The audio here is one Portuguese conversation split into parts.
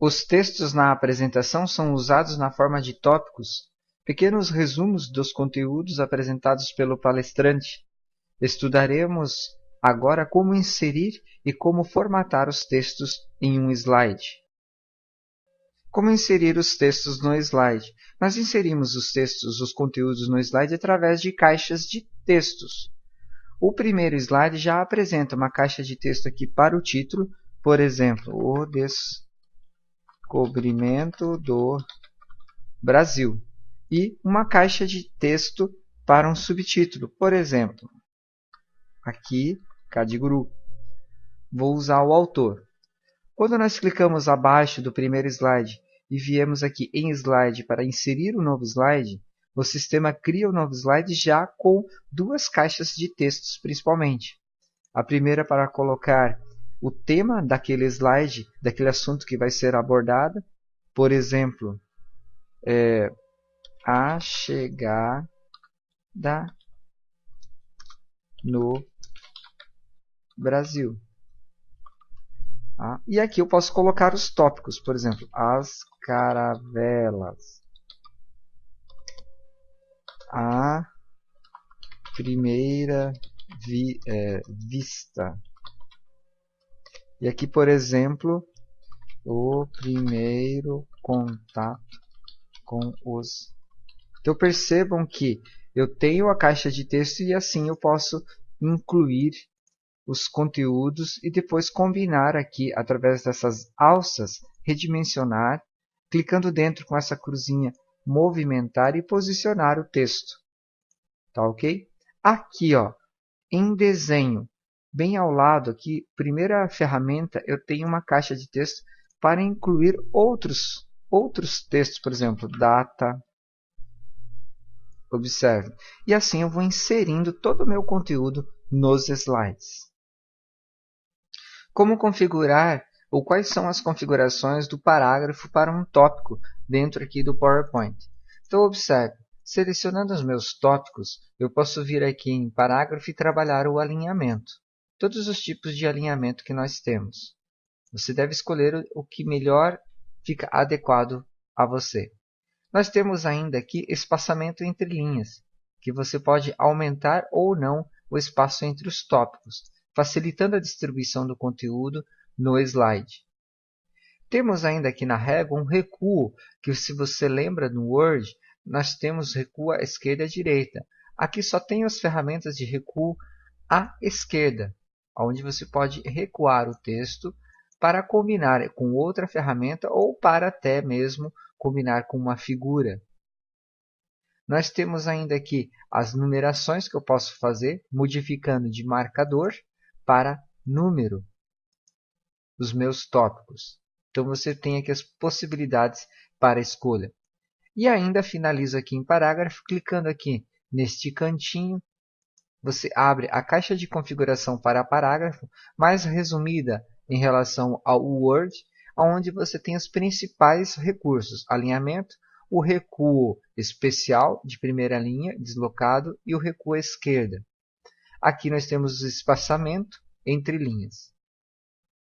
Os textos na apresentação são usados na forma de tópicos, pequenos resumos dos conteúdos apresentados pelo palestrante. Estudaremos agora como inserir e como formatar os textos em um slide. Como inserir os textos no slide? Nós inserimos os conteúdos no slide através de caixas de textos. O primeiro slide já apresenta uma caixa de texto aqui para o título, por exemplo, o descobrimento do Brasil. E uma caixa de texto para um subtítulo, por exemplo, aqui, Cadiguru. Vou usar o autor. Quando nós clicamos abaixo do primeiro slide e viemos aqui em slide para inserir um novo slide, o sistema cria um novo slide já com duas caixas de textos principalmente. A primeira para colocar o tema daquele slide, daquele assunto que vai ser abordado. Por exemplo, a chegada no Brasil. E aqui eu posso colocar os tópicos, por exemplo, as caravelas, a primeira vista. E aqui, por exemplo, o primeiro contato com os... Então percebam que eu tenho a caixa de texto e assim eu posso incluir os conteúdos e depois combinar aqui através dessas alças, redimensionar, clicando dentro com essa cruzinha, movimentar e posicionar o texto. Tá ok? Aqui, ó, em desenho, bem ao lado aqui, primeira ferramenta, eu tenho uma caixa de texto para incluir outros textos, por exemplo, data. Observe. E assim eu vou inserindo todo o meu conteúdo nos slides. Como configurar ou quais são as configurações do parágrafo para um tópico dentro aqui do PowerPoint? Então, observe, selecionando os meus tópicos, eu posso vir aqui em parágrafo e trabalhar o alinhamento. Todos os tipos de alinhamento que nós temos. Você deve escolher o que melhor fica adequado a você. Nós temos ainda aqui espaçamento entre linhas, que você pode aumentar ou não o espaço entre os tópicos, facilitando a distribuição do conteúdo no slide. Temos ainda aqui na régua um recuo, que se você lembra no Word, nós temos recuo à esquerda e à direita. Aqui só tem as ferramentas de recuo à esquerda, onde você pode recuar o texto para combinar com outra ferramenta ou para até mesmo combinar com uma figura. Nós temos ainda aqui as numerações que eu posso fazer, modificando de marcador para número os meus tópicos. Então você tem aqui as possibilidades para escolha. E ainda finalizo aqui em parágrafo, clicando aqui neste cantinho, você abre a caixa de configuração para parágrafo, mais resumida em relação ao Word, onde você tem os principais recursos, alinhamento, o recuo especial de primeira linha, deslocado, e o recuo à esquerda. Aqui nós temos o espaçamento entre linhas.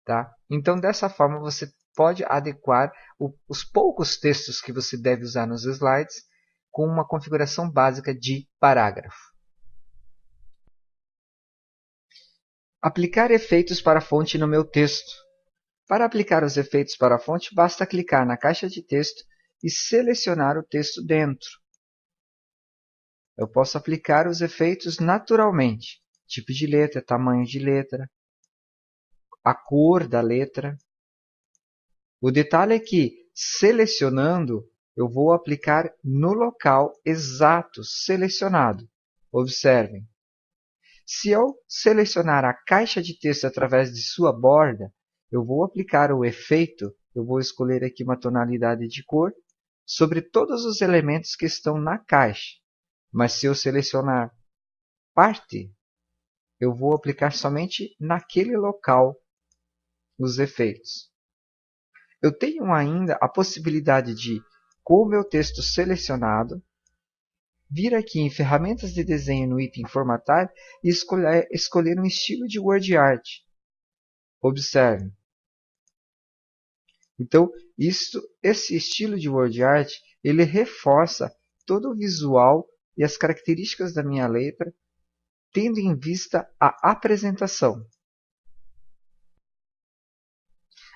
Tá? Então, dessa forma, você pode adequar os poucos textos que você deve usar nos slides com uma configuração básica de parágrafo. Aplicar efeitos para a fonte no meu texto. Para aplicar os efeitos para a fonte, basta clicar na caixa de texto e selecionar o texto dentro. Eu posso aplicar os efeitos naturalmente. Tipo de letra, tamanho de letra, a cor da letra. O detalhe é que, selecionando, eu vou aplicar no local exato selecionado. Observem. Se eu selecionar a caixa de texto através de sua borda, eu vou aplicar o efeito, eu vou escolher aqui uma tonalidade de cor, sobre todos os elementos que estão na caixa. Mas se eu selecionar parte, eu vou aplicar somente naquele local os efeitos. Eu tenho ainda a possibilidade de, com o meu texto selecionado, vir aqui em ferramentas de desenho no item formatar e escolher um estilo de word art. Observe. Então, esse estilo de word art, ele reforça todo o visual e as características da minha letra, tendo em vista a apresentação.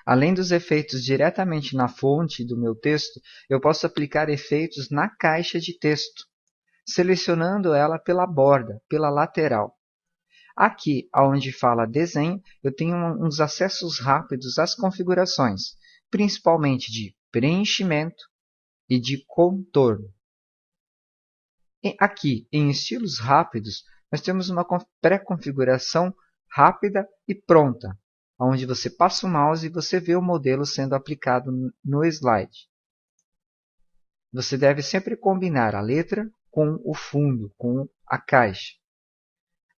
Além dos efeitos diretamente na fonte do meu texto, eu posso aplicar efeitos na caixa de texto, selecionando ela pela borda, pela lateral. Aqui, onde fala desenho, eu tenho uns acessos rápidos às configurações, principalmente de preenchimento e de contorno. Aqui, em estilos rápidos, nós temos uma pré-configuração rápida e pronta, onde você passa o mouse e você vê o modelo sendo aplicado no slide. Você deve sempre combinar a letra com o fundo, com a caixa.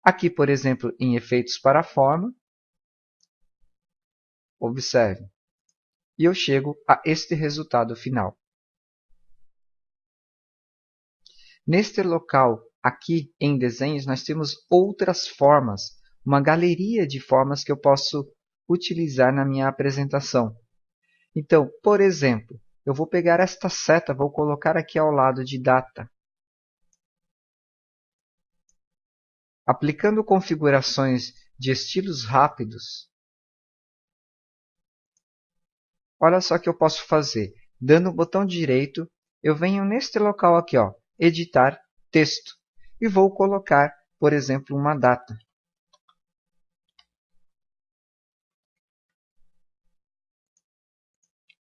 Aqui, por exemplo, em efeitos para a forma, observe, e eu chego a este resultado final. Neste local, aqui em desenhos, nós temos outras formas, uma galeria de formas que eu posso utilizar na minha apresentação. Então, por exemplo, eu vou pegar esta seta, vou colocar aqui ao lado de data. Aplicando configurações de estilos rápidos, olha só o que eu posso fazer. Dando o botão direito, eu venho neste local aqui, ó, editar texto, e vou colocar, por exemplo, uma data.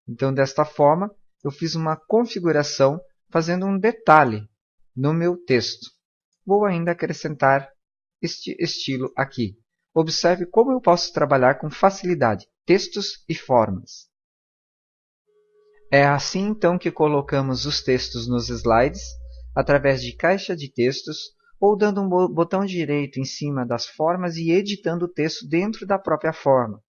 Então, desta forma, eu fiz uma configuração fazendo um detalhe no meu texto. Vou ainda acrescentar este estilo aqui. Observe como eu posso trabalhar com facilidade textos e formas. É assim então que colocamos os textos nos slides, através de caixa de textos, ou dando um botão direito em cima das formas e editando o texto dentro da própria forma.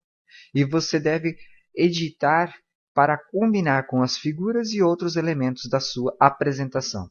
E você deve editar para combinar com as figuras e outros elementos da sua apresentação.